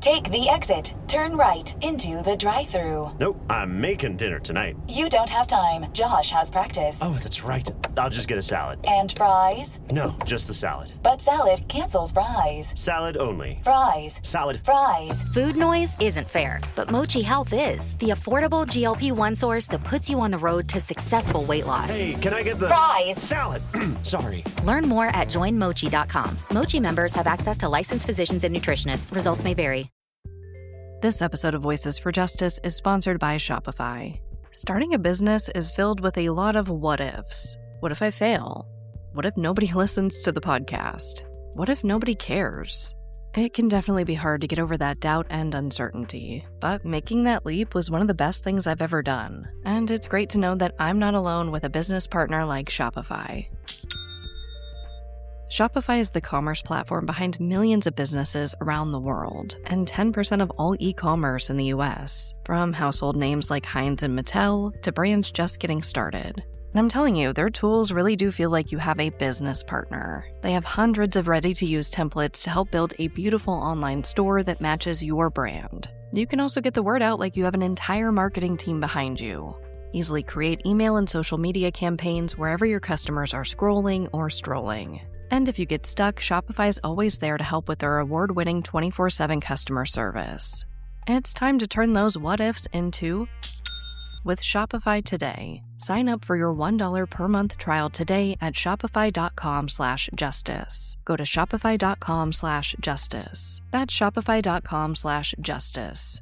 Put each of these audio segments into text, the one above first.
Take the exit. Turn right into the drive-thru. Nope, I'm making dinner tonight. You don't have time. Josh has practice. Oh, that's right. I'll just get a salad. And fries? No, just the salad. But salad cancels fries. Salad only. Fries. Salad. Fries. Food noise isn't fair, but Mochi Health is. The affordable GLP-1 source that puts you on the road to successful weight loss. Hey, can I get the... Fries. Salad. Sorry. Learn more at joinmochi.com. Mochi members have access to licensed physicians and nutritionists. Results may vary. This episode of Voices for Justice is sponsored by Shopify. Starting a business is filled with a lot of what-ifs. What if I fail? What if nobody listens to the podcast? What if nobody cares? It can definitely be hard to get over that doubt and uncertainty, but making that leap was one of the best things I've ever done, and it's great to know that I'm not alone with a business partner like Shopify. Shopify is the commerce platform behind millions of businesses around the world, and 10% of all e-commerce in the US, from household names like Heinz and Mattel to brands just getting started. And I'm telling you, their tools really do feel like you have a business partner. They have hundreds of ready-to-use templates to help build a beautiful online store that matches your brand. You can also get the word out like you have an entire marketing team behind you. Easily create email and social media campaigns wherever your customers are scrolling or strolling. And if you get stuck, Shopify is always there to help with their award-winning 24/7 customer service. It's time to turn those what-ifs into with Shopify today. Sign up for your $1 per month trial today at shopify.com/justice. Go to shopify.com/justice. That's shopify.com/justice.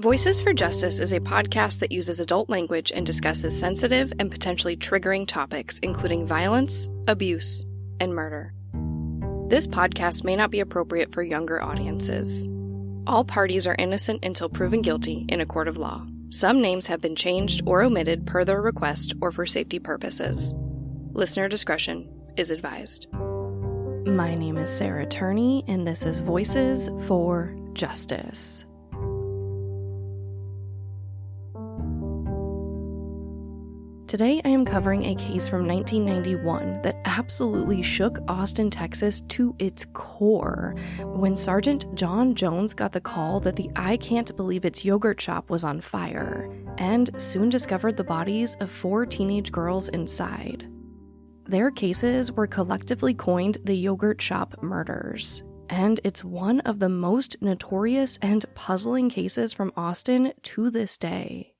Voices for Justice is a podcast that uses adult language and discusses sensitive and potentially triggering topics, including violence, abuse, and murder. This podcast may not be appropriate for younger audiences. All parties are innocent until proven guilty in a court of law. Some names have been changed or omitted per their request or for safety purposes. Listener discretion is advised. My name is Sarah Turney, and this is Voices for Justice. Today, I am covering a case from 1991 that absolutely shook Austin, Texas to its core when Sergeant John Jones got the call that the I Can't Believe It's yogurt shop was on fire, and soon discovered the bodies of 4 teenage girls inside. Their cases were collectively coined the Yogurt Shop Murders, and it's one of the most notorious and puzzling cases from Austin to this day.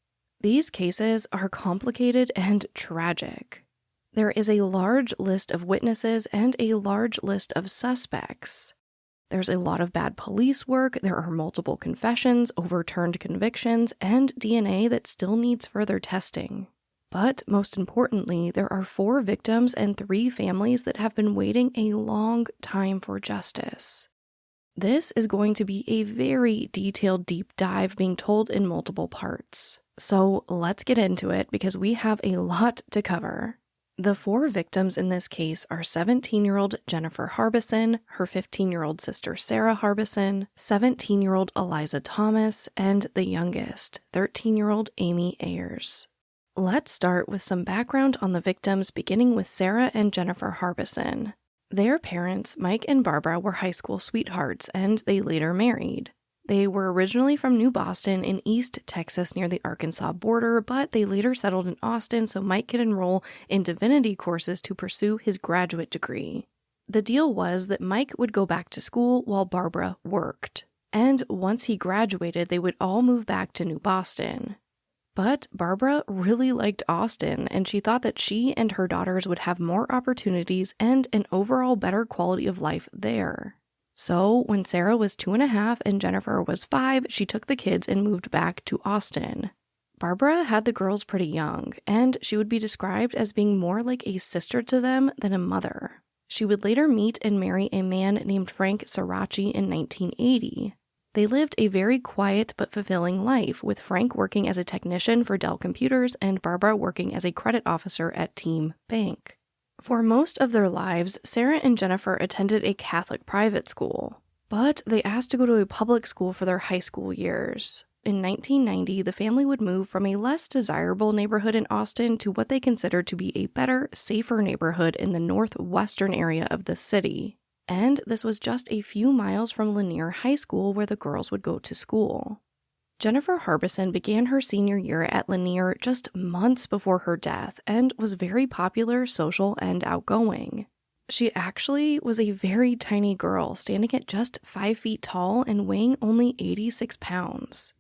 These cases are complicated and tragic. There is a large list of witnesses and a large list of suspects. There's a lot of bad police work, there are multiple confessions, overturned convictions, and DNA that still needs further testing. But most importantly, there are 4 victims and 3 families that have been waiting a long time for justice. This is going to be a very detailed deep dive being told in multiple parts. So let's get into it because we have a lot to cover. The 4 victims in this case are 17-year-old Jennifer Harbison, her 15-year-old sister Sarah Harbison, 17-year-old Eliza Thomas, and the youngest, 13-year-old Amy Ayers. Let's start with some background on the victims, beginning with Sarah and Jennifer Harbison. Their parents, Mike and Barbara, were high school sweethearts, and they later married. They were originally from New Boston in East Texas near the Arkansas border, but they later settled in Austin so Mike could enroll in divinity courses to pursue his graduate degree. The deal was that Mike would go back to school while Barbara worked, and once he graduated, they would all move back to New Boston. But Barbara really liked Austin, and she thought that she and her daughters would have more opportunities and an overall better quality of life there. So when Sarah was 2.5 and Jennifer was 5, she took the kids and moved back to Austin. Barbara had the girls pretty young, and she would be described as being more like a sister to them than a mother. She would later meet and marry a man named Frank Sirachi in 1980. They lived a very quiet but fulfilling life, with Frank working as a technician for Dell Computers and Barbara working as a credit officer at Team Bank. For most of their lives, Sarah and Jennifer attended a Catholic private school, but they asked to go to a public school for their high school years. In 1990, the family would move from a less desirable neighborhood in Austin to what they considered to be a better, safer neighborhood in the northwestern area of the city. And this was just a few miles from Lanier High School where the girls would go to school. Jennifer Harbison began her senior year at Lanier just months before her death and was very popular, social, and outgoing. She actually was a very tiny girl, standing at just 5 feet tall and weighing only 86 pounds.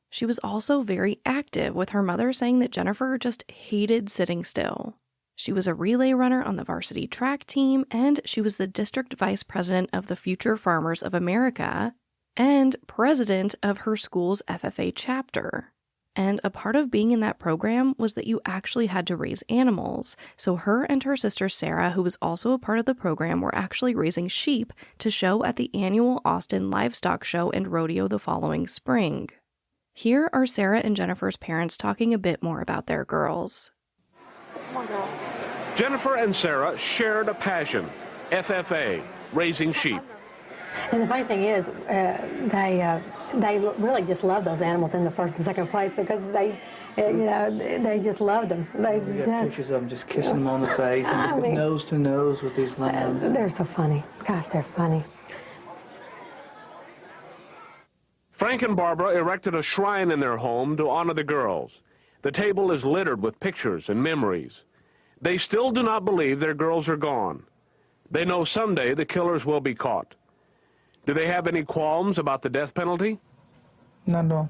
She was also very active, with her mother saying that Jennifer just hated sitting still. She was a relay runner on the varsity track team, and she was the district vice president of the Future Farmers of America and president of her school's FFA chapter. And a part of being in that program was that you actually had to raise animals, so her and her sister Sarah, who was also a part of the program, were actually raising sheep to show at the annual Austin Livestock Show and Rodeo the following spring. Here are Sarah and Jennifer's parents talking a bit more about their girls. Jennifer and Sarah shared a passion, FFA, raising sheep. And the funny thing is, they really just love those animals in the first and second place because they just love them. They We got just pictures of them just kissing them on the face and nose to nose with these lambs. they're so funny. Gosh, they're funny. Frank and Barbara erected a shrine in their home to honor the girls. The table is littered with pictures and memories. They still do not believe their girls are gone. They know someday the killers will be caught. Do they have any qualms about the death penalty? Not at all.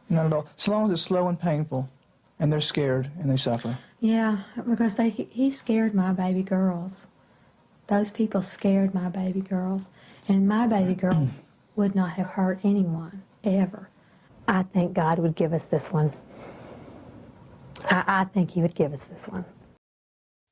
Not at all. As long as it's slow and painful, and they're scared and they suffer. Yeah, because he scared my baby girls. Those people scared my baby girls. And my baby girls would not have hurt anyone, ever. I think God would give us this one. I think he would give us this one.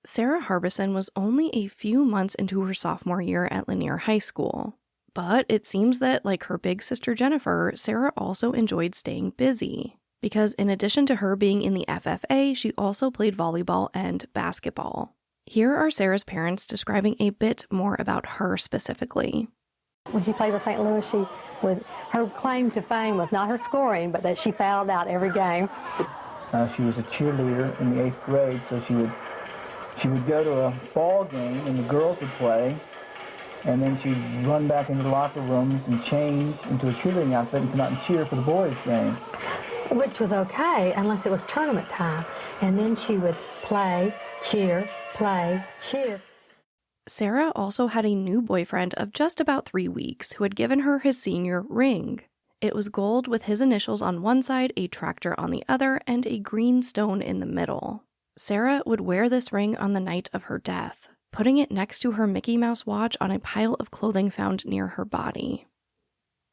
Sarah Harbison was only a few months into her sophomore year at Lanier High School. But it seems that, like her big sister Jennifer, Sarah also enjoyed staying busy. Because in addition to her being in the FFA, she also played volleyball and basketball. Here are Sarah's parents describing a bit more about her specifically. When she played with St. Louis, her claim to fame was not her scoring, but that she fouled out every game. She was a cheerleader in the 8th grade, so she would go to a ball game and the girls would play, and then she'd run back into the locker rooms and change into a cheerleading outfit and come out and cheer for the boys' game. Which was okay, unless it was tournament time. And then she would play, cheer, play, cheer. Sarah also had a new boyfriend of just about 3 weeks who had given her his senior ring. It was gold with his initials on one side, a tractor on the other, and a green stone in the middle. Sarah would wear this ring on the night of her death, putting it next to her Mickey Mouse watch on a pile of clothing found near her body.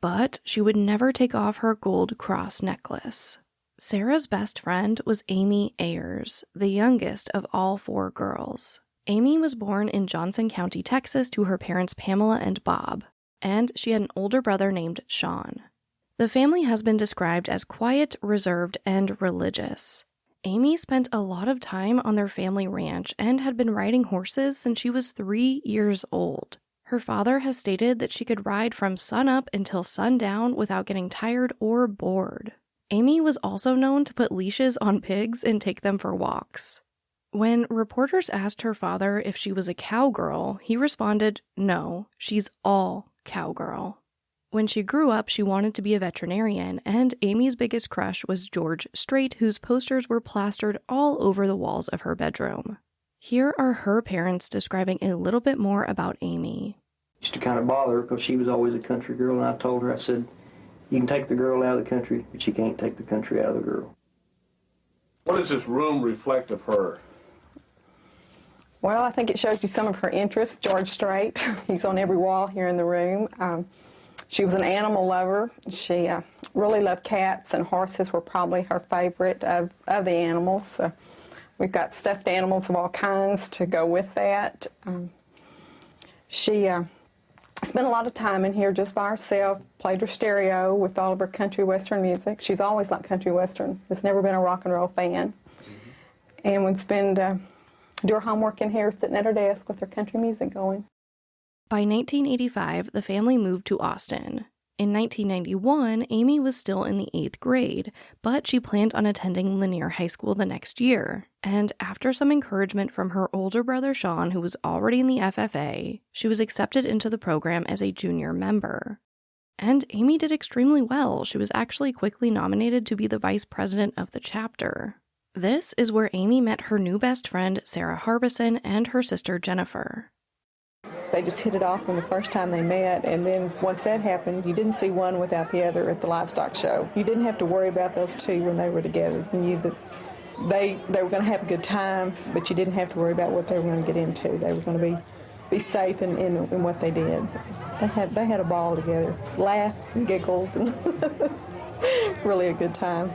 But she would never take off her gold cross necklace. Sarah's best friend was Amy Ayers, the youngest of all 4 girls. Amy was born in Johnson County, Texas, to her parents Pamela and Bob, and she had an older brother named Sean. The family has been described as quiet, reserved, and religious. Amy spent a lot of time on their family ranch and had been riding horses since she was 3 years old. Her father has stated that she could ride from sunup until sundown without getting tired or bored. Amy was also known to put leashes on pigs and take them for walks. When reporters asked her father if she was a cowgirl, he responded, "No, she's all cowgirl." When she grew up, she wanted to be a veterinarian, and Amy's biggest crush was George Strait, whose posters were plastered all over the walls of her bedroom. Here are her parents describing a little bit more about Amy. Used to kind of bother her because she was always a country girl, and I told her, I said, you can take the girl out of the country, but you can't take the country out of the girl. What does this room reflect of her? Well, I think it shows you some of her interests. George Strait, he's on every wall here in the room. She was an animal lover. She really loved cats, and horses were probably her favorite of the animals. We've got stuffed animals of all kinds to go with that. She spent a lot of time in here just by herself, played her stereo with all of her country western music. She's always liked country western. Has never been a rock and roll fan. And would spend do her homework in here sitting at her desk with her country music going. By 1985, the family moved to Austin. In 1991, Amy was still in the 8th grade, but she planned on attending Lanier High School the next year. And after some encouragement from her older brother Sean, who was already in the FFA, she was accepted into the program as a junior member. And Amy did extremely well. She was actually quickly nominated to be the vice president of the chapter. This is where Amy met her new best friend, Sarah Harbison, and her sister, Jennifer. They just hit it off from the first time they met, and then once that happened, you didn't see one without the other at the livestock show. You didn't have to worry about those two when they were together. You knew that they were going to have a good time, but you didn't have to worry about what they were going to get into. They were going to be safe in what they did. They had a ball together, laughed and giggled, and really a good time.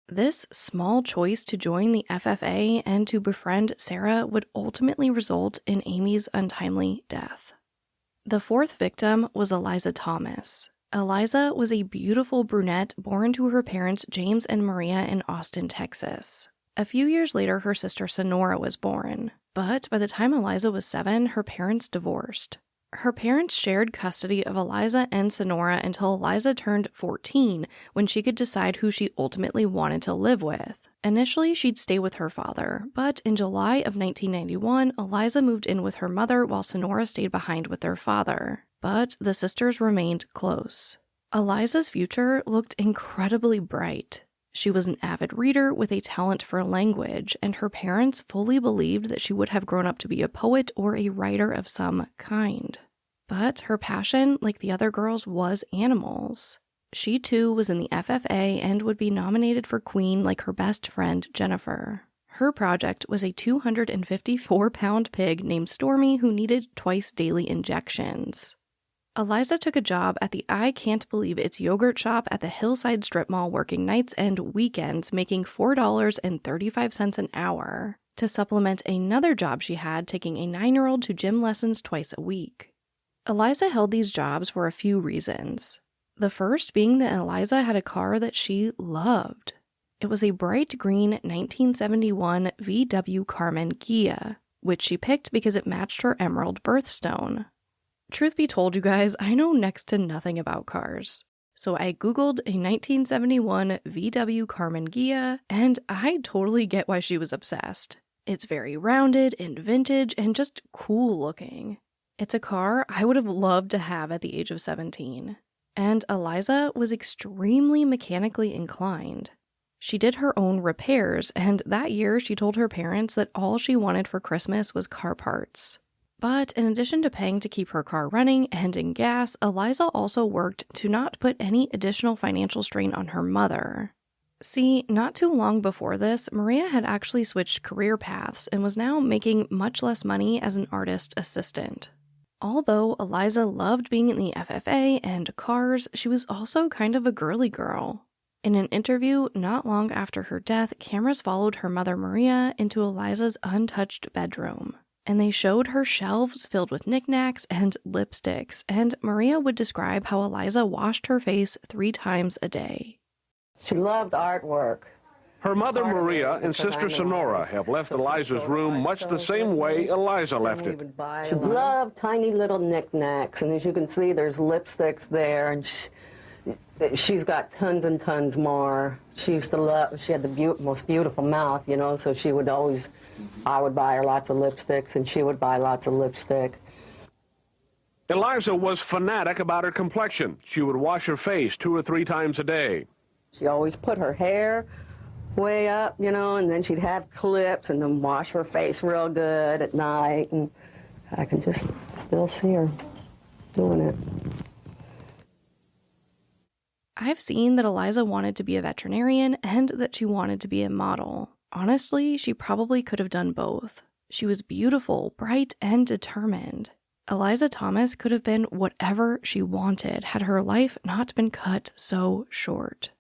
This small choice to join the FFA and to befriend Sarah would ultimately result in Amy's untimely death. The fourth victim was Eliza Thomas. Eliza was a beautiful brunette born to her parents James and Maria in Austin, Texas. A few years later, her sister Sonora was born. But by the time Eliza was 7, her parents divorced. Her parents shared custody of Eliza and Sonora until Eliza turned 14, when she could decide who she ultimately wanted to live with. Initially, she'd stay with her father, but in July of 1991, Eliza moved in with her mother while Sonora stayed behind with their father. But the sisters remained close. Eliza's future looked incredibly bright. She was an avid reader with a talent for language, and her parents fully believed that she would have grown up to be a poet or a writer of some kind. But her passion, like the other girls, was animals. She too was in the FFA and would be nominated for Queen like her best friend Jennifer. Her project was a 254-pound pig named Stormy who needed twice daily injections. Eliza took a job at the I Can't Believe It's yogurt shop at the Hillside Strip Mall working nights and weekends, making $4.35 an hour, to supplement another job she had taking a 9-year-old to gym lessons twice a week. Eliza held these jobs for a few reasons. The first being that Eliza had a car that she loved. It was a bright green 1971 VW Carmen Ghia, which she picked because it matched her emerald birthstone. Truth be told, you guys, I know next to nothing about cars. So I googled a 1971 VW Carmen Ghia, and I totally get why she was obsessed. It's very rounded and vintage and just cool looking. It's a car I would have loved to have at the age of 17. And Eliza was extremely mechanically inclined. She did her own repairs, and that year she told her parents that all she wanted for Christmas was car parts. But in addition to paying to keep her car running and in gas, Eliza also worked to not put any additional financial strain on her mother. See, not too long before this, Maria had actually switched career paths and was now making much less money as an artist assistant. Although Eliza loved being in the FFA and cars, she was also kind of a girly girl. In an interview not long after her death, cameras followed her mother Maria into Eliza's untouched bedroom. And they showed her shelves filled with knickknacks and lipsticks, and Maria would describe how Eliza washed her face 3 times a day. She loved artwork. Her mother Maria and sister Sonora have left Eliza's room much the same way Eliza left it. She loved tiny little knickknacks, and as you can see, there's lipsticks there, and she's got tons and tons more. She used to love, she had the most beautiful mouth, you know, so she would always, I would buy her lots of lipsticks, and she would buy lots of lipstick. Eliza was fanatic about her complexion. She would wash her face 2 or 3 times a day. She always put her hair way up, you know, and then she'd have clips and then wash her face real good at night, and I can just still see her doing it. I've seen that Eliza wanted to be a veterinarian and that she wanted to be a model. Honestly, she probably could have done both. She was beautiful, bright, and determined. Eliza Thomas could have been whatever she wanted had her life not been cut so short.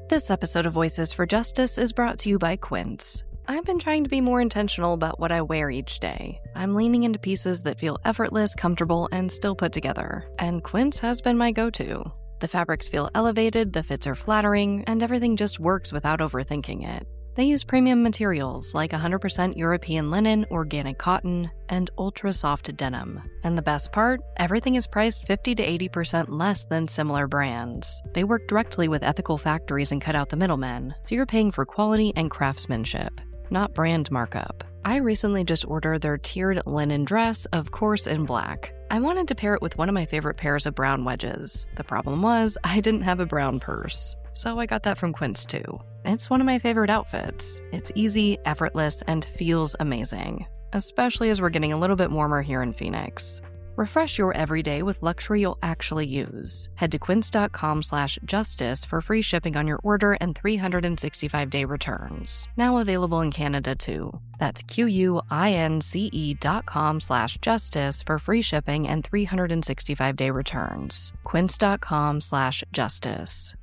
This episode of Voices for Justice is brought to you by Quince. I've been trying to be more intentional about what I wear each day. I'm leaning into pieces that feel effortless, comfortable, and still put together, and Quince has been my go-to. The fabrics feel elevated, the fits are flattering, and everything just works without overthinking it. They use premium materials like 100% European linen, organic cotton, and ultra-soft denim. And the best part? Everything is priced 50 to 80% less than similar brands. They work directly with ethical factories and cut out the middlemen, so you're paying for quality and craftsmanship, not brand markup. I recently just ordered their tiered linen dress, of course in black. I wanted to pair it with one of my favorite pairs of brown wedges. The problem was, I didn't have a brown purse. So I got that from Quince too. It's one of my favorite outfits. It's easy, effortless, and feels amazing, especially as we're getting a little bit warmer here in Phoenix. Refresh your everyday with luxury you'll actually use. Head to quince.com/justice for free shipping on your order and 365-day returns. Now available in Canada too. That's QUINCE.com/justice for free shipping and 365-day returns. Quince.com/justice.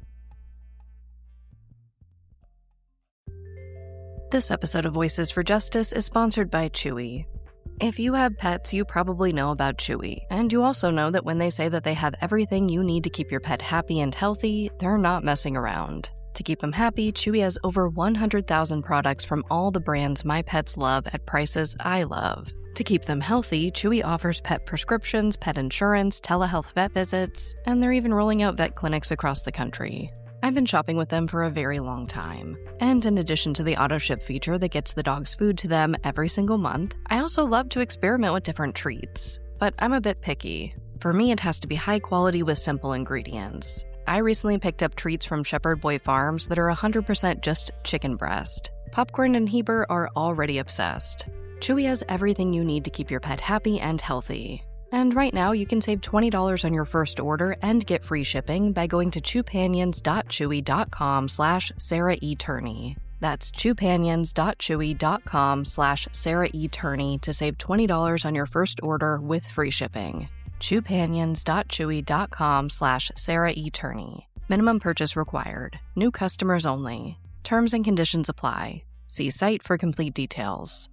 This episode of Voices for Justice is sponsored by Chewy. If you have pets, you probably know about Chewy, and you also know that when they say that they have everything you need to keep your pet happy and healthy, they're not messing around. To keep them happy, Chewy has over 100,000 products from all the brands my pets love at prices I love. To keep them healthy, Chewy offers pet prescriptions, pet insurance, telehealth vet visits, and they're even rolling out vet clinics across the country. I've been shopping with them for a very long time. And in addition to the auto-ship feature that gets the dog's food to them every single month, I also love to experiment with different treats. But I'm a bit picky. For me, it has to be high quality with simple ingredients. I recently picked up treats from Shepherd Boy Farms that are 100% just chicken breast. Popcorn and Heber are already obsessed. Chewy has everything you need to keep your pet happy and healthy. And right now, you can save $20 on your first order and get free shipping by going to chewpanions.chewy.com/Sarah E. Turney. That's chewpanions.chewy.com/Sarah E. Turney to save $20 on your first order with free shipping. chewpanions.chewy.com/Sarah E. Turney. Minimum purchase required. New customers only. Terms and conditions apply. See site for complete details.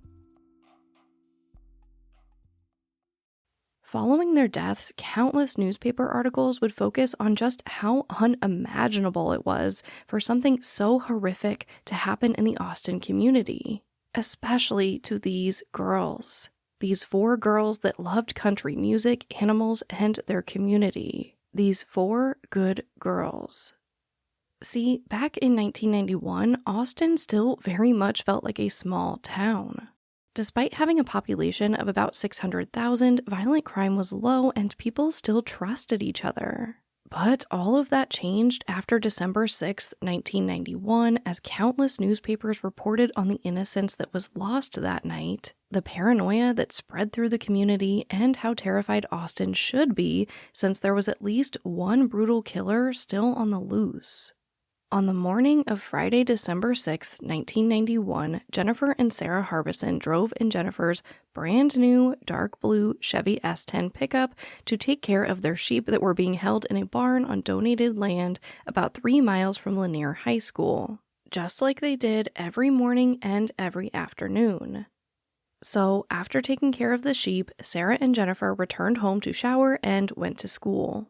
Following their deaths, countless newspaper articles would focus on just how unimaginable it was for something so horrific to happen in the Austin community, especially to these girls. These 4 girls that loved country music, animals, and their community. These 4 good girls. See, back in 1991, Austin still very much felt like a small town. Despite having a population of about 600,000, violent crime was low and people still trusted each other. But all of that changed after December 6, 1991, as countless newspapers reported on the innocence that was lost that night, the paranoia that spread through the community, and how terrified Austin should be since there was at least one brutal killer still on the loose. On the morning of Friday, December 6, 1991, Jennifer and Sarah Harbison drove in Jennifer's brand new dark blue Chevy S10 pickup to take care of their sheep that were being held in a barn on donated land about 3 miles from Lanier High School, just like they did every morning and every afternoon. So, after taking care of the sheep, Sarah and Jennifer returned home to shower and went to school.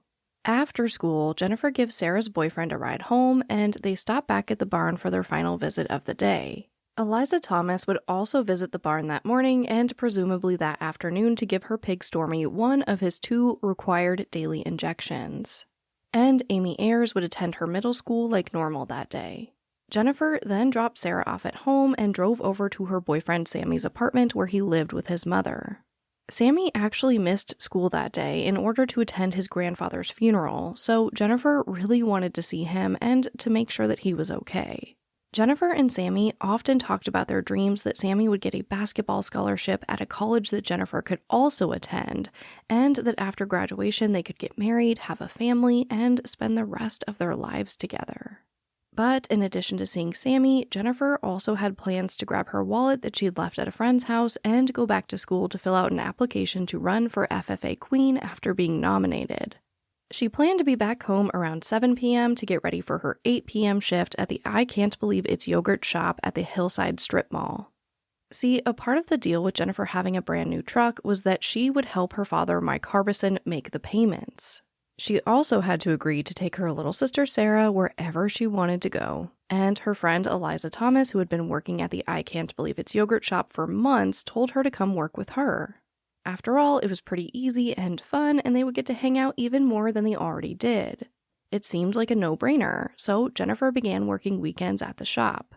After school, Jennifer gives Sarah's boyfriend a ride home, and they stop back at the barn for their final visit of the day. Eliza Thomas would also visit the barn that morning and presumably that afternoon to give her pig Stormy one of his 2 required daily injections. And Amy Ayers would attend her middle school like normal that day. Jennifer then dropped Sarah off at home and drove over to her boyfriend Sammy's apartment where he lived with his mother. Sammy actually missed school that day in order to attend his grandfather's funeral, so Jennifer really wanted to see him and to make sure that he was okay. Jennifer and Sammy often talked about their dreams that Sammy would get a basketball scholarship at a college that Jennifer could also attend, and that after graduation they could get married, have a family, and spend the rest of their lives together. But in addition to seeing Sammy, Jennifer also had plans to grab her wallet that she'd left at a friend's house and go back to school to fill out an application to run for FFA Queen after being nominated. She planned to be back home around 7 p.m. to get ready for her 8 p.m. shift at the I Can't Believe It's Yogurt shop at the Hillside Strip Mall. See, a part of the deal with Jennifer having a brand new truck was that she would help her father, Mike Harbison, make the payments. She also had to agree to take her little sister Sarah wherever she wanted to go, and her friend Eliza Thomas, who had been working at the I Can't Believe It's yogurt shop for months, told her to come work with her. After all, it was pretty easy and fun, and they would get to hang out even more than they already did. It seemed like a no-brainer, so Jennifer began working weekends at the shop.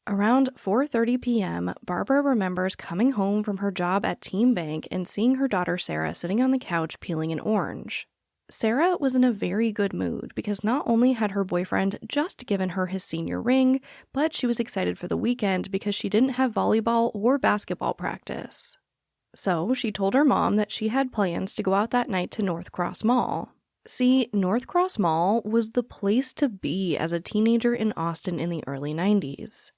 Around 4:30 p.m., Barbara remembers coming home from her job at Team Bank and seeing her daughter Sarah sitting on the couch peeling an orange. Sarah was in a very good mood because not only had her boyfriend just given her his senior ring, but she was excited for the weekend because she didn't have volleyball or basketball practice. So she told her mom that she had plans to go out that night to North Cross Mall. See, North Cross Mall was the place to be as a teenager in Austin in the early 90s.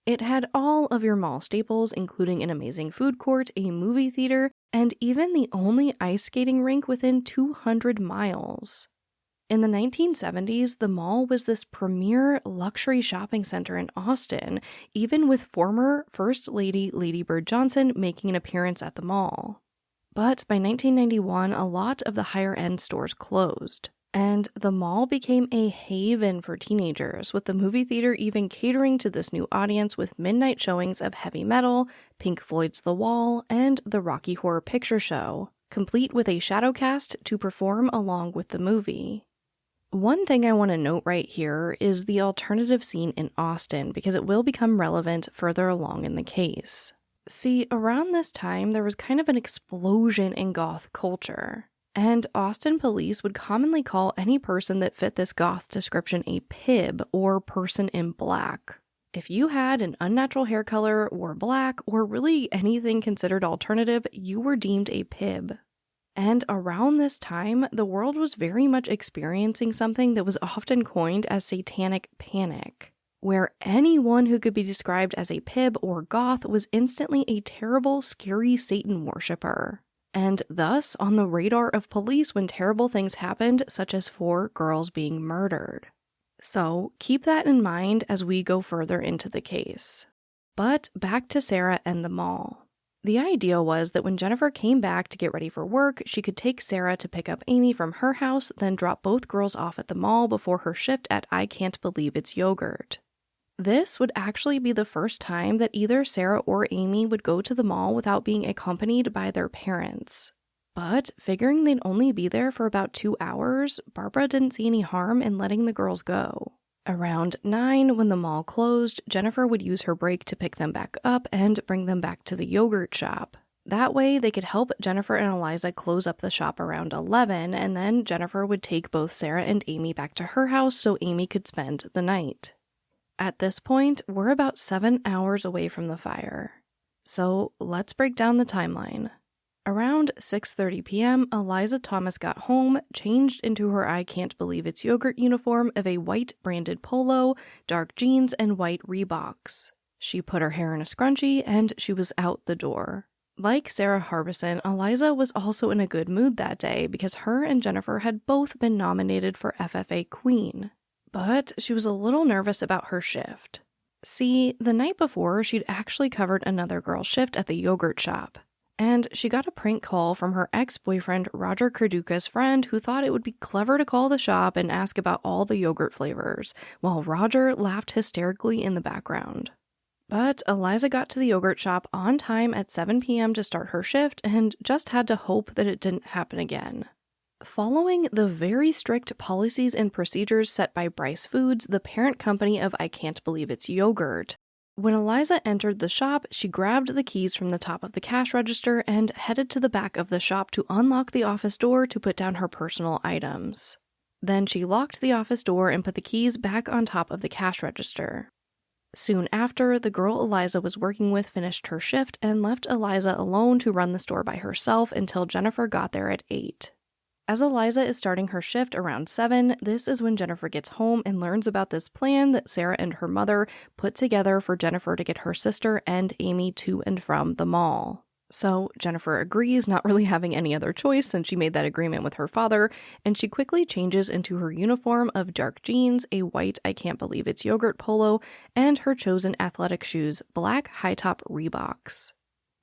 It had all of your mall staples, including an amazing food court, a movie theater, and even the only ice skating rink within 200 miles. In the 1970s, the mall was this premier luxury shopping center in Austin, even with former First Lady Lady Bird Johnson making an appearance at the mall. But by 1991, a lot of the higher-end stores closed, and the mall became a haven for teenagers, with the movie theater even catering to this new audience with midnight showings of heavy metal, Pink Floyd's The Wall, and the Rocky Horror Picture Show, complete with a shadow cast to perform along with the movie. One thing I want to note right here is the alternative scene in Austin, because it will become relevant further along in the case. See, around this time, there was kind of an explosion in goth culture. And Austin police would commonly call any person that fit this goth description a pib, or person in black. If you had an unnatural hair color, wore black, or really anything considered alternative, you were deemed a pib. And around this time, the world was very much experiencing something that was often coined as satanic panic, where anyone who could be described as a pib or goth was instantly a terrible, scary Satan worshiper, and thus on the radar of police when terrible things happened, such as 4 girls being murdered. So keep that in mind as we go further into the case. But back to Sarah and the mall. The idea was that when Jennifer came back to get ready for work, she could take Sarah to pick up Amy from her house, then drop both girls off at the mall before her shift at I Can't Believe It's Yogurt. This would actually be the first time that either Sarah or Amy would go to the mall without being accompanied by their parents. But figuring they'd only be there for about 2 hours, Barbara didn't see any harm in letting the girls go. Around 9, when the mall closed, Jennifer would use her break to pick them back up and bring them back to the yogurt shop. That way, they could help Jennifer and Eliza close up the shop around 11, and then Jennifer would take both Sarah and Amy back to her house so Amy could spend the night. At this point, we're about 7 hours away from the fire. So let's break down the timeline. Around 6:30 p.m., Eliza Thomas got home, changed into her I Can't Believe It's Yogurt uniform of a white branded polo, dark jeans, and white Reeboks. She put her hair in a scrunchie, and she was out the door. Like Sarah Harbison, Eliza was also in a good mood that day because her and Jennifer had both been nominated for FFA Queen. But she was a little nervous about her shift. See, the night before, she'd actually covered another girl's shift at the yogurt shop. And she got a prank call from her ex-boyfriend Roger Carduca's friend, who thought it would be clever to call the shop and ask about all the yogurt flavors, while Roger laughed hysterically in the background. But Eliza got to the yogurt shop on time at 7 p.m. to start her shift and just had to hope that it didn't happen again. Following the very strict policies and procedures set by Bryce Foods, the parent company of I Can't Believe It's Yogurt, when Eliza entered the shop, she grabbed the keys from the top of the cash register and headed to the back of the shop to unlock the office door to put down her personal items. Then she locked the office door and put the keys back on top of the cash register. Soon after, the girl Eliza was working with finished her shift and left Eliza alone to run the store by herself until Jennifer got there at 8. As Eliza is starting her shift around 7, this is when Jennifer gets home and learns about this plan that Sarah and her mother put together for Jennifer to get her sister and Amy to and from the mall. So Jennifer agrees, not really having any other choice since she made that agreement with her father, and she quickly changes into her uniform of dark jeans, a white I Can't Believe It's Yogurt polo, and her chosen athletic shoes, black high-top Reeboks.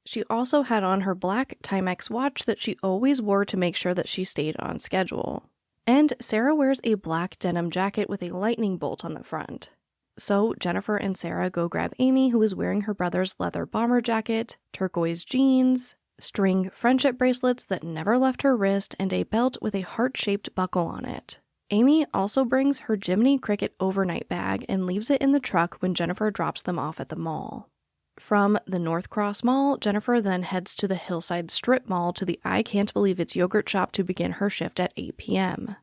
She also had on her black Timex watch that she always wore to make sure that she stayed on schedule. And Sarah wears a black denim jacket with a lightning bolt on the front. So Jennifer and Sarah go grab Amy, who is wearing her brother's leather bomber jacket, turquoise jeans, string friendship bracelets that never left her wrist, and a belt with a heart-shaped buckle on it. Amy also brings her Jiminy Cricket overnight bag and leaves it in the truck when Jennifer drops them off at the mall. From the North Cross Mall, Jennifer then heads to the Hillside Strip Mall to the I Can't Believe It's yogurt shop to begin her shift at 8 p.m.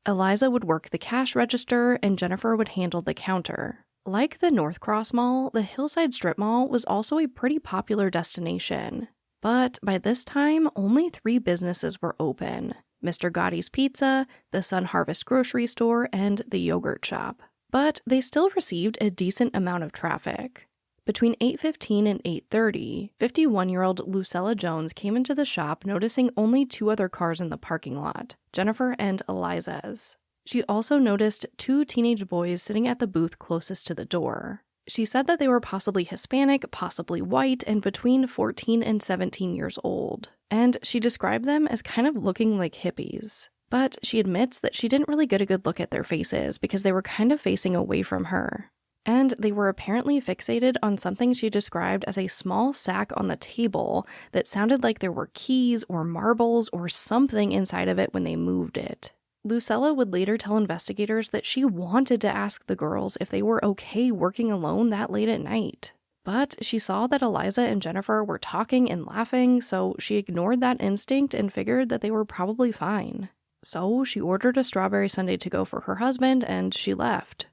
Eliza would work the cash register and Jennifer would handle the counter. Like the North Cross Mall, the Hillside Strip Mall was also a pretty popular destination. But by this time, only 3 businesses were open: Mr. Gotti's Pizza, the Sun Harvest grocery store, and the yogurt shop. But they still received a decent amount of traffic. Between 8:15 and 8:30, 51-year-old Lucella Jones came into the shop noticing only 2 other cars in the parking lot, Jennifer and Eliza's. She also noticed 2 teenage boys sitting at the booth closest to the door. She said that they were possibly Hispanic, possibly white, and between 14 and 17 years old. And she described them as kind of looking like hippies. But she admits that she didn't really get a good look at their faces because they were kind of facing away from her. And they were apparently fixated on something she described as a small sack on the table that sounded like there were keys or marbles or something inside of it when they moved it. Lucella would later tell investigators that she wanted to ask the girls if they were okay working alone that late at night. But she saw that Eliza and Jennifer were talking and laughing, so she ignored that instinct and figured that they were probably fine. So she ordered a strawberry sundae to go for her husband and she left.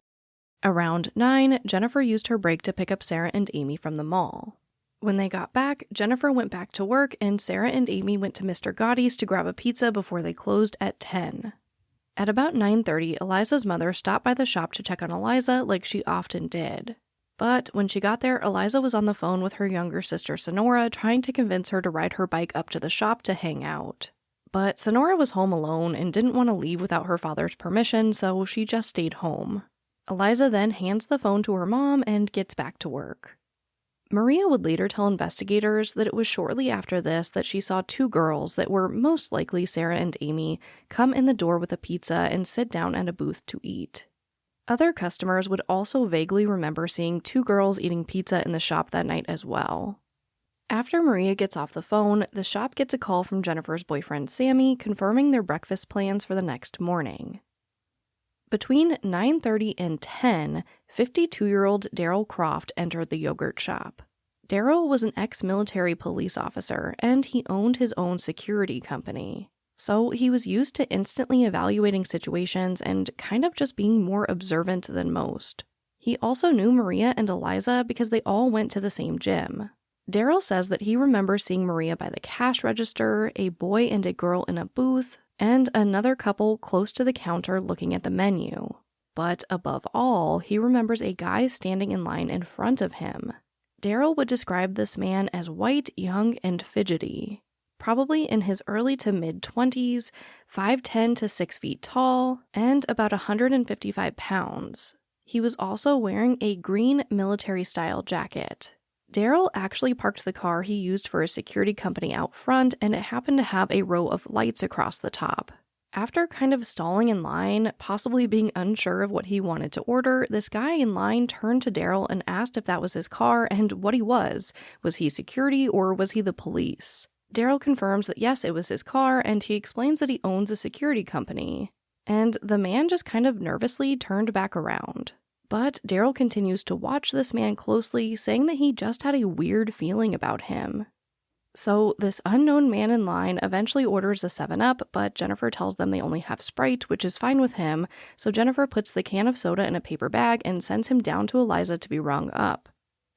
Around 9, Jennifer used her break to pick up Sarah and Amy from the mall. When they got back, Jennifer went back to work and Sarah and Amy went to Mr. Gotti's to grab a pizza before they closed at 10. At about 9:30, Eliza's mother stopped by the shop to check on Eliza like she often did. But when she got there, Eliza was on the phone with her younger sister Sonora trying to convince her to ride her bike up to the shop to hang out. But Sonora was home alone and didn't want to leave without her father's permission, so she just stayed home. Eliza then hands the phone to her mom and gets back to work. Maria would later tell investigators that it was shortly after this that she saw 2 girls that were most likely Sarah and Amy come in the door with a pizza and sit down at a booth to eat. Other customers would also vaguely remember seeing 2 girls eating pizza in the shop that night as well. After Maria gets off the phone, the shop gets a call from Jennifer's boyfriend Sammy confirming their breakfast plans for the next morning. Between 9:30 and 10, 52-year-old Daryl Croft entered the yogurt shop. Daryl was an ex-military police officer, and he owned his own security company. So he was used to instantly evaluating situations and kind of just being more observant than most. He also knew Maria and Eliza because they all went to the same gym. Daryl says that he remembers seeing Maria by the cash register, a boy and a girl in a booth, and another couple close to the counter looking at the menu. But above all, he remembers a guy standing in line in front of him. Daryl would describe this man as white, young, and fidgety. Probably in his early to mid-20s, 5'10" to 6 feet tall, and about 155 pounds. He was also wearing a green military-style jacket. Daryl actually parked the car he used for his security company out front, and it happened to have a row of lights across the top. After kind of stalling in line, possibly being unsure of what he wanted to order, this guy in line turned to Daryl and asked if that was his car and what he was. Was he security or was he the police? Daryl confirms that yes, it was his car, and he explains that he owns a security company. And the man just kind of nervously turned back around. But Daryl continues to watch this man closely, saying that he just had a weird feeling about him. So this unknown man in line eventually orders a 7-Up, but Jennifer tells them they only have Sprite, which is fine with him, so Jennifer puts the can of soda in a paper bag and sends him down to Eliza to be rung up.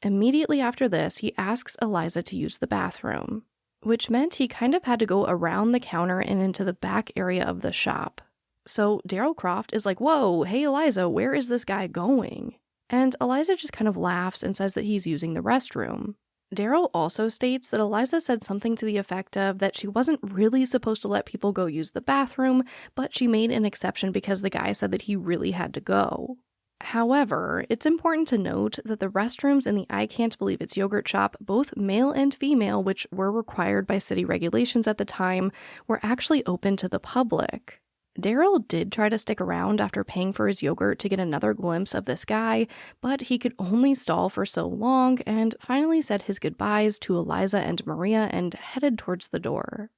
Immediately after this, he asks Eliza to use the bathroom, which meant he kind of had to go around the counter and into the back area of the shop. So Daryl Croft is like, "Whoa, hey Eliza, where is this guy going?" And Eliza just kind of laughs and says that he's using the restroom. Daryl also states that Eliza said something to the effect of that she wasn't really supposed to let people go use the bathroom, but she made an exception because the guy said that he really had to go. However, it's important to note that the restrooms in the I Can't Believe It's yogurt shop, both male and female, which were required by city regulations at the time, were actually open to the public. Daryl did try to stick around after paying for his yogurt to get another glimpse of this guy, but he could only stall for so long and finally said his goodbyes to Eliza and Maria and headed towards the door.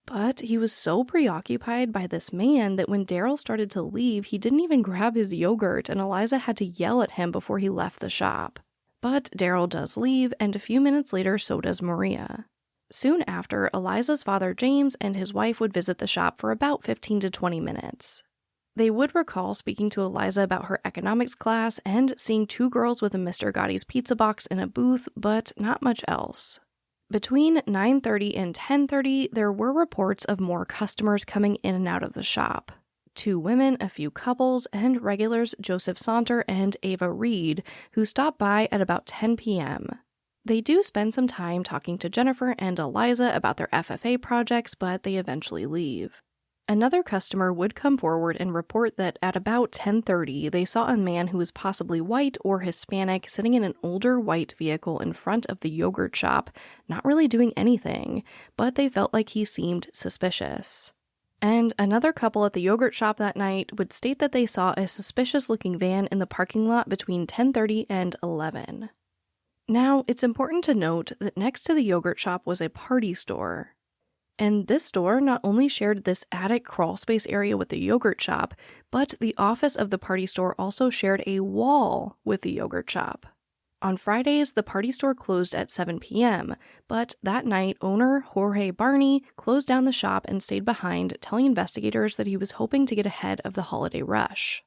But he was so preoccupied by this man that when Daryl started to leave, he didn't even grab his yogurt, and Eliza had to yell at him before he left the shop. But Daryl does leave, and a few minutes later, so does Maria. Soon after, Eliza's father James and his wife would visit the shop for about 15 to 20 minutes. They would recall speaking to Eliza about her economics class and seeing two girls with a Mr. Gotti's pizza box in a booth, but not much else. Between 9:30 and 10:30, there were reports of more customers coming in and out of the shop. 2 women, a few couples, and regulars Joseph Saunter and Ava Reed, who stopped by at about 10 p.m. They do spend some time talking to Jennifer and Eliza about their FFA projects, but they eventually leave. Another customer would come forward and report that at about 10:30, they saw a man who was possibly white or Hispanic sitting in an older white vehicle in front of the yogurt shop, not really doing anything, but they felt like he seemed suspicious. And another couple at the yogurt shop that night would state that they saw a suspicious-looking van in the parking lot between 10:30 and 11. Now, it's important to note that next to the yogurt shop was a party store. And this store not only shared this attic crawl space area with the yogurt shop, but the office of the party store also shared a wall with the yogurt shop. On Fridays, the party store closed at 7 p.m., but that night, owner Jorge Barney closed down the shop and stayed behind, telling investigators that he was hoping to get ahead of the holiday rush.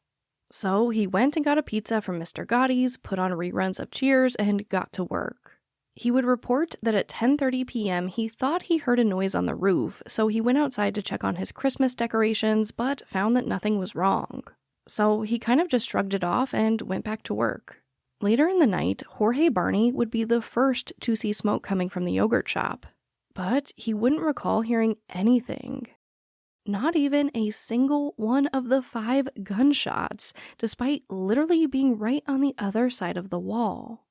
So he went and got a pizza from Mr. Gotti's, put on reruns of Cheers, and got to work. He would report that at 10:30 p.m. he thought he heard a noise on the roof, so he went outside to check on his Christmas decorations, but found that nothing was wrong. So he kind of just shrugged it off and went back to work. Later in the night, Jorge Barney would be the first to see smoke coming from the yogurt shop. But he wouldn't recall hearing anything. Not even a single one of the 5 gunshots, despite literally being right on the other side of the wall.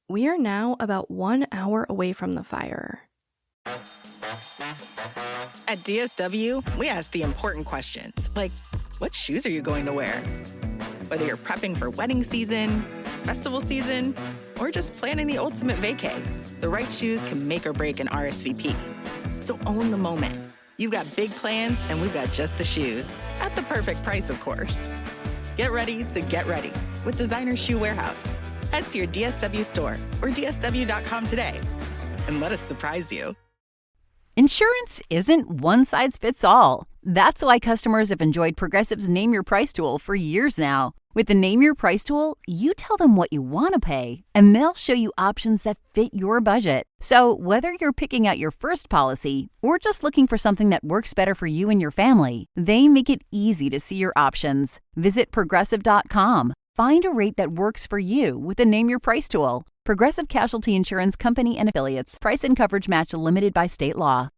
We are now about 1 hour away from the fire. At DSW, we ask the important questions, like, what shoes are you going to wear? Whether you're prepping for wedding season, festival season, or just planning the ultimate vacay, the right shoes can make or break an RSVP. So own the moment. You've got big plans, and we've got just the shoes. At the perfect price, of course. Get ready to get ready with Designer Shoe Warehouse. Head to your DSW store or DSW.com today and let us surprise you. Insurance isn't one size fits all. That's why customers have enjoyed Progressive's Name Your Price tool for years now. With the Name Your Price tool, you tell them what you want to pay, and they'll show you options that fit your budget. So whether you're picking out your first policy or just looking for something that works better for you and your family, they make it easy to see your options. Visit Progressive.com. Find a rate that works for you with the Name Your Price tool. Progressive Casualty Insurance Company and Affiliates. Price and coverage match limited by state law.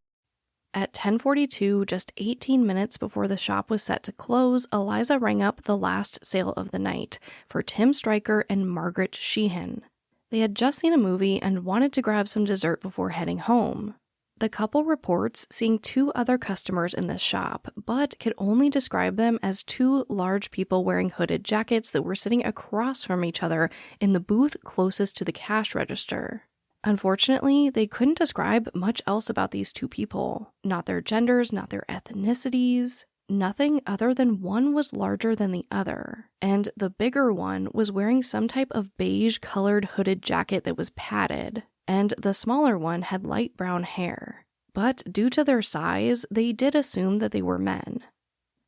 At 10:42, just 18 minutes before the shop was set to close, Eliza rang up the last sale of the night for Tim Stryker and Margaret Sheehan. They had just seen a movie and wanted to grab some dessert before heading home. The couple reports seeing 2 other customers in this shop, but could only describe them as 2 large people wearing hooded jackets that were sitting across from each other in the booth closest to the cash register. Unfortunately, they couldn't describe much else about these 2 people. Not their genders, not their ethnicities, nothing other than one was larger than the other. And the bigger one was wearing some type of beige-colored hooded jacket that was padded, and the smaller one had light brown hair. But due to their size, they did assume that they were men.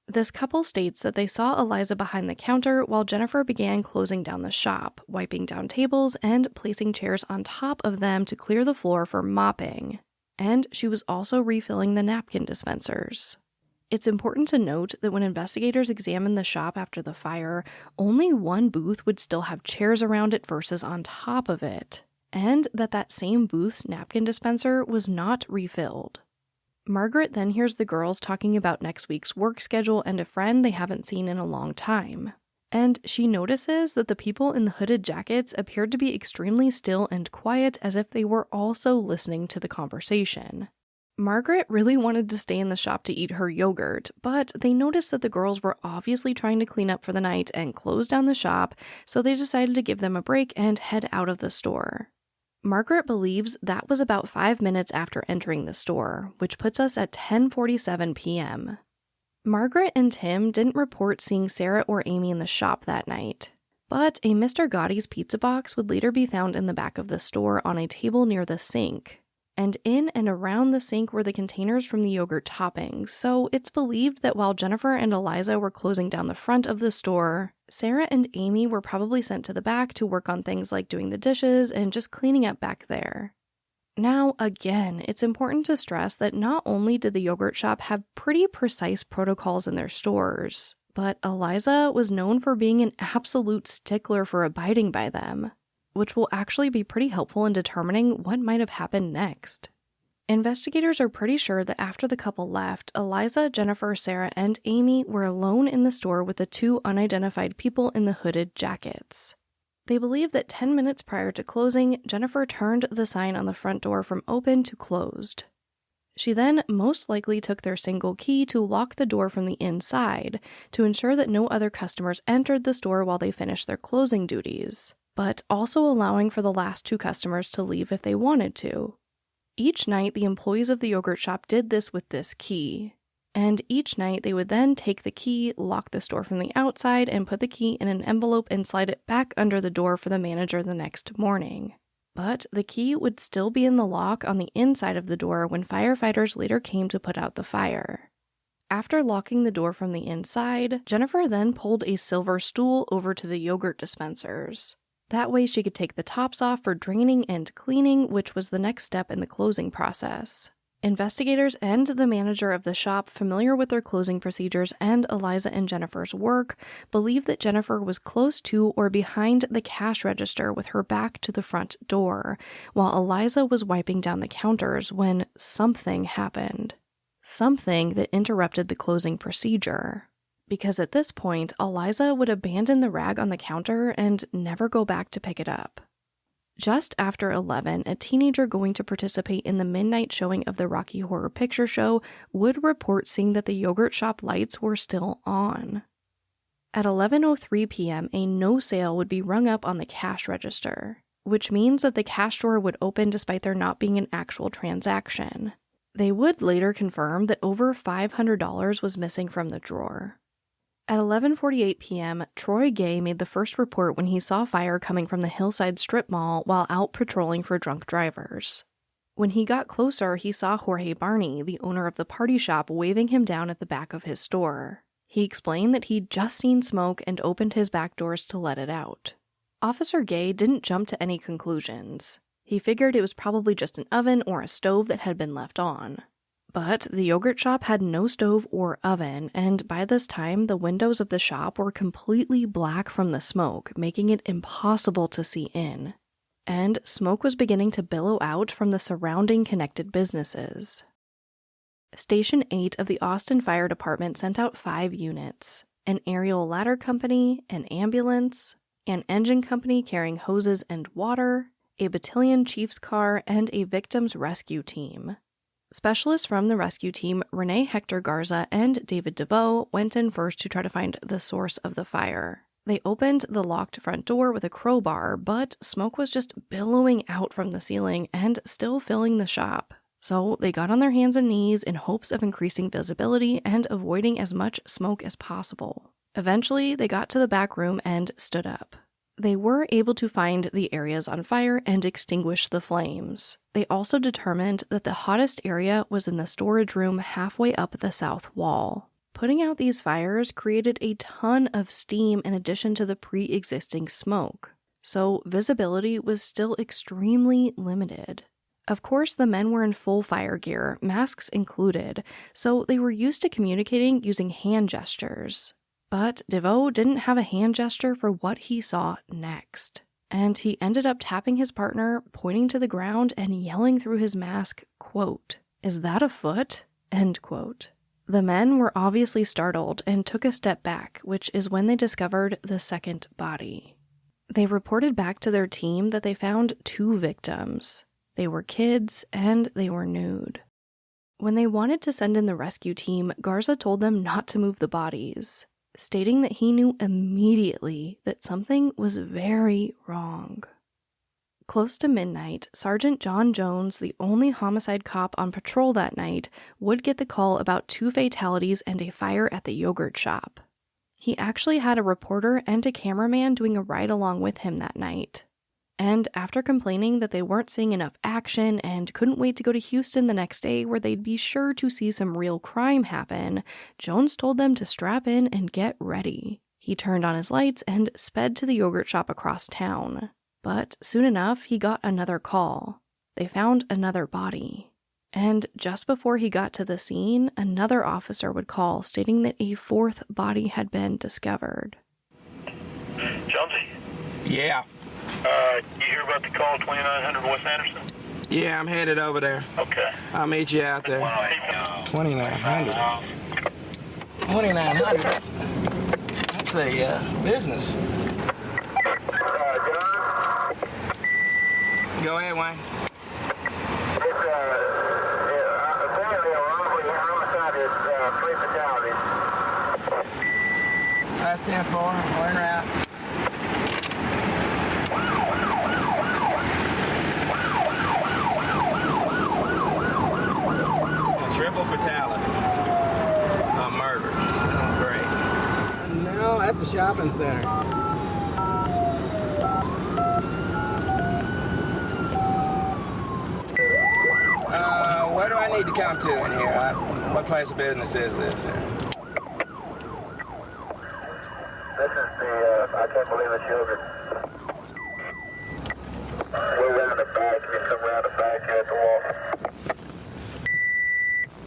This couple states that they saw Eliza behind the counter while Jennifer began closing down the shop, wiping down tables and placing chairs on top of them to clear the floor for mopping. And she was also refilling the napkin dispensers. It's important to note that when investigators examined the shop after the fire, only one booth would still have chairs around it versus on top of it, and that same booth's napkin dispenser was not refilled. Margaret then hears the girls talking about next week's work schedule and a friend they haven't seen in a long time. And she notices that the people in the hooded jackets appeared to be extremely still and quiet, as if they were also listening to the conversation. Margaret really wanted to stay in the shop to eat her yogurt, but they noticed that the girls were obviously trying to clean up for the night and close down the shop, so they decided to give them a break and head out of the store. Margaret believes that was about 5 minutes after entering the store, which puts us at 10:47 p.m. Margaret and Tim didn't report seeing Sarah or Amy in the shop that night, but a Mr. Gotti's pizza box would later be found in the back of the store on a table near the sink. And in and around the sink were the containers from the yogurt toppings, so it's believed that while Jennifer and Eliza were closing down the front of the store, Sarah and Amy were probably sent to the back to work on things like doing the dishes and just cleaning up back there. Now, again, it's important to stress that not only did the yogurt shop have pretty precise protocols in their stores, but Eliza was known for being an absolute stickler for abiding by them, which will actually be pretty helpful in determining what might have happened next. Investigators are pretty sure that after the couple left, Eliza, Jennifer, Sarah, and Amy were alone in the store with the two unidentified people in the hooded jackets. They believe that 10 minutes prior to closing, Jennifer turned the sign on the front door from open to closed. She then most likely took their single key to lock the door from the inside to ensure that no other customers entered the store while they finished their closing duties, but also allowing for the last two customers to leave if they wanted to. Each night, the employees of the yogurt shop did this with this key, and each night they would then take the key, lock the store from the outside, and put the key in an envelope and slide it back under the door for the manager the next morning. But the key would still be in the lock on the inside of the door when firefighters later came to put out the fire. After locking the door from the inside, Jennifer then pulled a silver stool over to the yogurt dispensers. That way she could take the tops off for draining and cleaning, which was the next step in the closing process. Investigators and the manager of the shop, familiar with their closing procedures and Eliza and Jennifer's work, believe that Jennifer was close to or behind the cash register with her back to the front door, while Eliza was wiping down the counters when something happened. Something that interrupted the closing procedure. Because at this point, Eliza would abandon the rag on the counter and never go back to pick it up. Just after 11, a teenager going to participate in the midnight showing of the Rocky Horror Picture Show would report seeing that the yogurt shop lights were still on. At 11:03 p.m., a no sale would be rung up on the cash register, which means that the cash drawer would open despite there not being an actual transaction. They would later confirm that over $500 was missing from the drawer. At 11:48 p.m., Troy Gay made the first report when he saw fire coming from the Hillside Strip Mall while out patrolling for drunk drivers. When he got closer, he saw Jorge Barney, the owner of the party shop, waving him down at the back of his store. He explained that he'd just seen smoke and opened his back doors to let it out. Officer Gay didn't jump to any conclusions. He figured it was probably just an oven or a stove that had been left on. But the yogurt shop had no stove or oven, and by this time, the windows of the shop were completely black from the smoke, making it impossible to see in. And smoke was beginning to billow out from the surrounding connected businesses. Station 8 of the Austin Fire Department sent out 5 units: an aerial ladder company, an ambulance, an engine company carrying hoses and water, a battalion chief's car, and a victims rescue team. Specialists from the rescue team, Renee Hector Garza and David DeVoe, went in first to try to find the source of the fire. They opened the locked front door with a crowbar, but smoke was just billowing out from the ceiling and still filling the shop. So they got on their hands and knees in hopes of increasing visibility and avoiding as much smoke as possible. Eventually, they got to the back room and stood up. They were able to find the areas on fire and extinguish the flames. They also determined that the hottest area was in the storage room halfway up the south wall. Putting out these fires created a ton of steam in addition to the pre-existing smoke, so visibility was still extremely limited. Of course, the men were in full fire gear, masks included, so they were used to communicating using hand gestures. But DeVoe didn't have a hand gesture for what he saw next, and he ended up tapping his partner, pointing to the ground, and yelling through his mask, quote, "Is that a foot?" End quote. The men were obviously startled and took a step back, which is when they discovered the second body. They reported back to their team that they found 2 victims. They were kids, and they were nude. When they wanted to send in the rescue team, Garza told them not to move the bodies, stating that he knew immediately that something was very wrong. Close to midnight, Sergeant John Jones, the only homicide cop on patrol that night, would get the call about 2 fatalities and a fire at the yogurt shop. He actually had a reporter and a cameraman doing a ride-along with him that night. And after complaining that they weren't seeing enough action and couldn't wait to go to Houston the next day where they'd be sure to see some real crime happen, Jones told them to strap in and get ready. He turned on his lights and sped to the yogurt shop across town. But soon enough, he got another call. They found another body. And just before he got to the scene, another officer would call, stating that a 4th body had been discovered. Jonesy? Yeah. You hear about the call 2900 West Anderson? Yeah, I'm headed over there. Okay. I'll meet you out there. 2900. 2900. That's a business. John? Go ahead, Wayne. It's apparently a robbery homicide is 3 fatalities. That's 10-4. We're en route. Triple fatality. A murder. Oh, great. No, that's a shopping center. Where do I need to come to in here? What place of business is this? This is the, I can't believe it's yogurt. We're around the back, you're somewhere around the back here at the wall.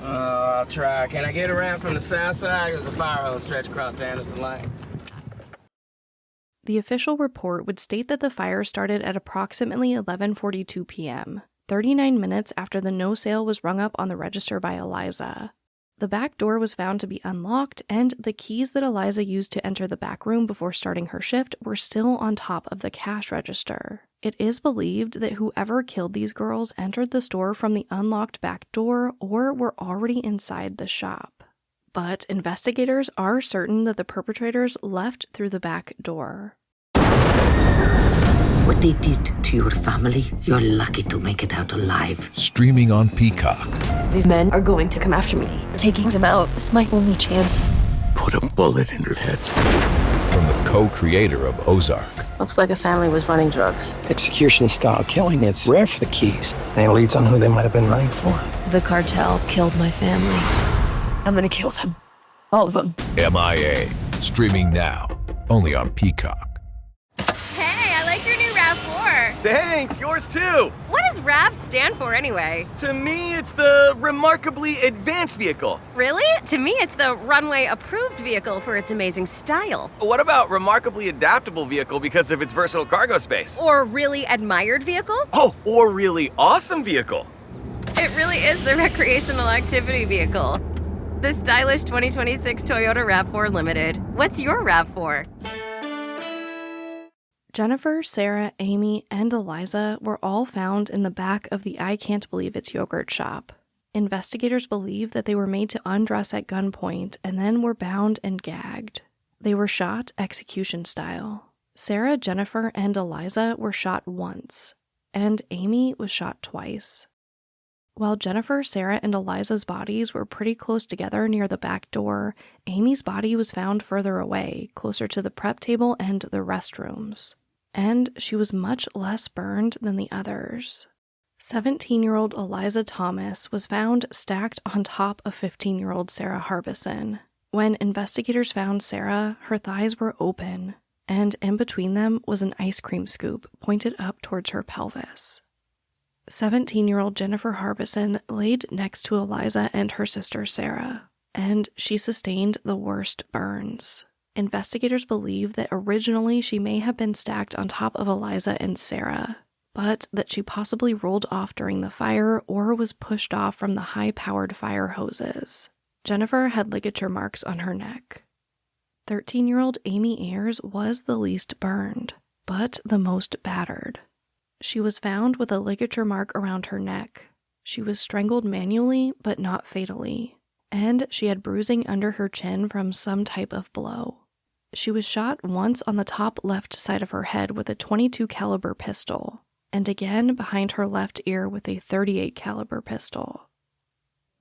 I'll try. Can I get around from the south side? There's a fire hose stretched across Anderson Lane. The official report would state that the fire started at approximately 11:42 p.m., 39 minutes after the no sale was rung up on the register by Eliza. The back door was found to be unlocked, and the keys that Eliza used to enter the back room before starting her shift were still on top of the cash register. It is believed that whoever killed these girls entered the store from the unlocked back door or were already inside the shop. But investigators are certain that the perpetrators left through the back door. What they did to your family, you're lucky to make it out alive. Streaming on Peacock. These men are going to come after me. Taking them out is my only chance. Put a bullet in her head. From the co-creator of Ozark. Looks like a family was running drugs. Execution-style killing, it's rare for the keys. And it leads on who they might have been running for. The cartel killed my family. I'm gonna kill them. All of them. MIA. Streaming now. Only on Peacock. Your new RAV4. Thanks, yours too. What does RAV stand for anyway? To me, it's the Remarkably Advanced Vehicle. Really? To me, it's the Runway Approved Vehicle for its amazing style. What about Remarkably Adaptable Vehicle because of its versatile cargo space? Or Really Admired Vehicle? Oh, or Really Awesome Vehicle. It really is the Recreational Activity Vehicle. The stylish 2026 Toyota RAV4 Limited. What's your RAV4? Jennifer, Sarah, Amy, and Eliza were all found in the back of the I Can't Believe It's Yogurt shop. Investigators believe that they were made to undress at gunpoint and then were bound and gagged. They were shot execution style. Sarah, Jennifer, and Eliza were shot once, and Amy was shot twice. While Jennifer, Sarah, and Eliza's bodies were pretty close together near the back door, Amy's body was found further away, closer to the prep table and the restrooms. And she was much less burned than the others. 17-year-old Eliza Thomas was found stacked on top of 15-year-old Sarah Harbison. When investigators found Sarah, her thighs were open, and in between them was an ice cream scoop pointed up towards her pelvis. 17-year-old Jennifer Harbison laid next to Eliza and her sister Sarah, and she sustained the worst burns. Investigators believe that originally she may have been stacked on top of Eliza and Sarah, but that she possibly rolled off during the fire or was pushed off from the high-powered fire hoses. Jennifer had ligature marks on her neck. 13-year-old Amy Ayers was the least burned, but the most battered. She was found with a ligature mark around her neck. She was strangled manually, but not fatally, and she had bruising under her chin from some type of blow. She was shot once on the top left side of her head with a .22 caliber pistol, and again behind her left ear with a .38 caliber pistol.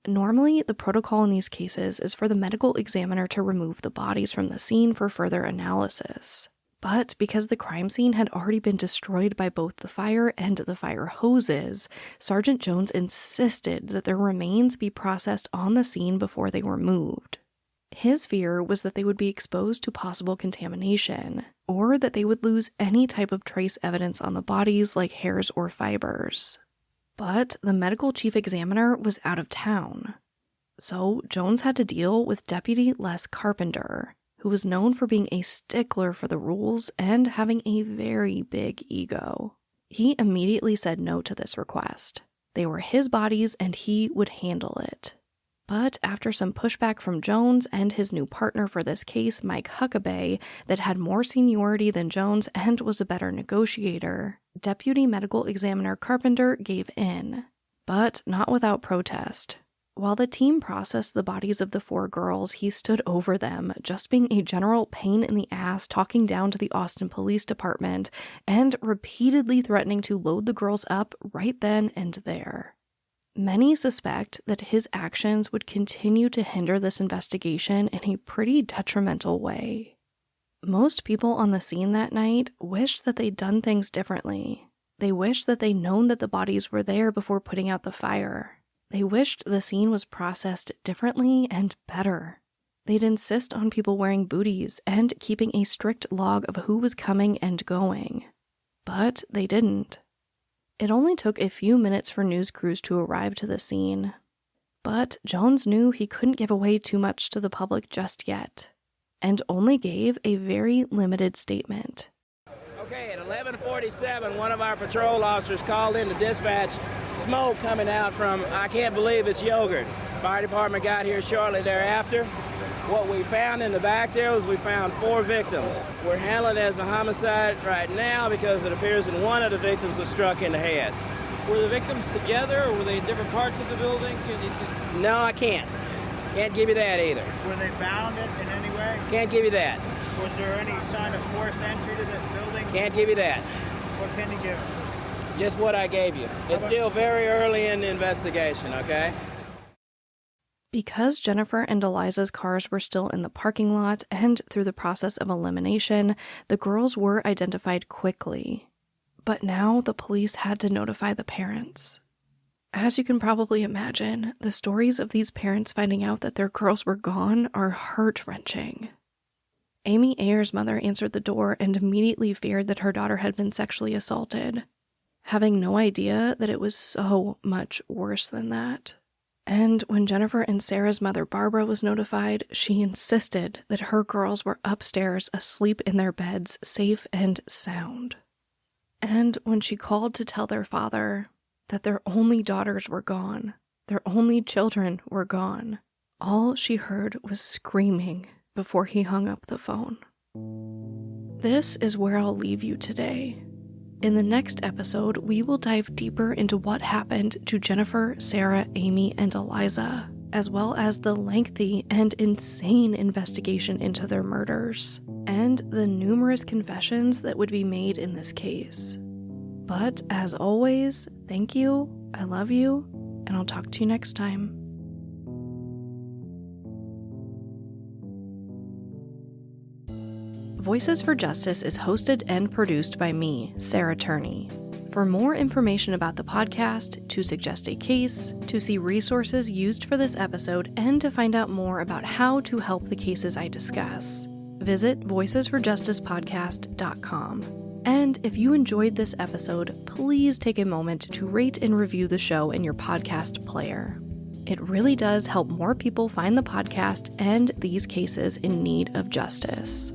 Normally, the protocol in these cases is for the medical examiner to remove the bodies from the scene for further analysis. But because the crime scene had already been destroyed by both the fire and the fire hoses, Sergeant Jones insisted that their remains be processed on the scene before they were moved. His fear was that they would be exposed to possible contamination, or that they would lose any type of trace evidence on the bodies like hairs or fibers. But the medical chief examiner was out of town. So Jones had to deal with Deputy Les Carpenter, who was known for being a stickler for the rules and having a very big ego. He immediately said no to this request. They were his bodies and he would handle it. But after some pushback from Jones and his new partner for this case, Mike Huckabee, that had more seniority than Jones and was a better negotiator, Deputy Medical Examiner Carpenter gave in, but not without protest. While the team processed the bodies of the 4 girls, he stood over them, just being a general pain in the ass, talking down to the Austin Police Department, and repeatedly threatening to load the girls up right then and there. Many suspect that his actions would continue to hinder this investigation in a pretty detrimental way. Most people on the scene that night wished that they'd done things differently. They wished that they'd known that the bodies were there before putting out the fire. They wished the scene was processed differently and better. They'd insist on people wearing booties and keeping a strict log of who was coming and going. But they didn't. It only took a few minutes for news crews to arrive to the scene. But Jones knew he couldn't give away too much to the public just yet, and only gave a very limited statement. Okay, at 11:47, one of our patrol officers called in to dispatch smoke coming out from, I can't believe it's yogurt. Fire department got here shortly thereafter. What we found in the back there was we found 4 victims. We're handling it as a homicide right now because it appears that one of the victims was struck in the head. Were the victims together or were they in different parts of the building? No, I can't. Can't give you that either. Were they bound in any way? Can't give you that. Was there any sign of forced entry to the building? Can't give you that. What can you give? Just what I gave you. It's still very early in the investigation, okay? Because Jennifer and Eliza's cars were still in the parking lot and through the process of elimination, the girls were identified quickly. But now the police had to notify the parents. As you can probably imagine, the stories of these parents finding out that their girls were gone are heart-wrenching. Amy Ayer's mother answered the door and immediately feared that her daughter had been sexually assaulted, having no idea that it was so much worse than that. And when Jennifer and Sarah's mother Barbara was notified, she insisted that her girls were upstairs asleep in their beds, safe and sound. And when she called to tell their father that their only daughters were gone, their only children were gone, all she heard was screaming before he hung up the phone. This is where I'll leave you today. In the next episode, we will dive deeper into what happened to Jennifer, Sarah, Amy, and Eliza, as well as the lengthy and insane investigation into their murders, and the numerous confessions that would be made in this case. But as always, thank you, I love you, and I'll talk to you next time. Voices for Justice is hosted and produced by me, Sarah Turney. For more information about the podcast, to suggest a case, to see resources used for this episode, and to find out more about how to help the cases I discuss, visit voicesforjusticepodcast.com. And if you enjoyed this episode, please take a moment to rate and review the show in your podcast player. It really does help more people find the podcast and these cases in need of justice.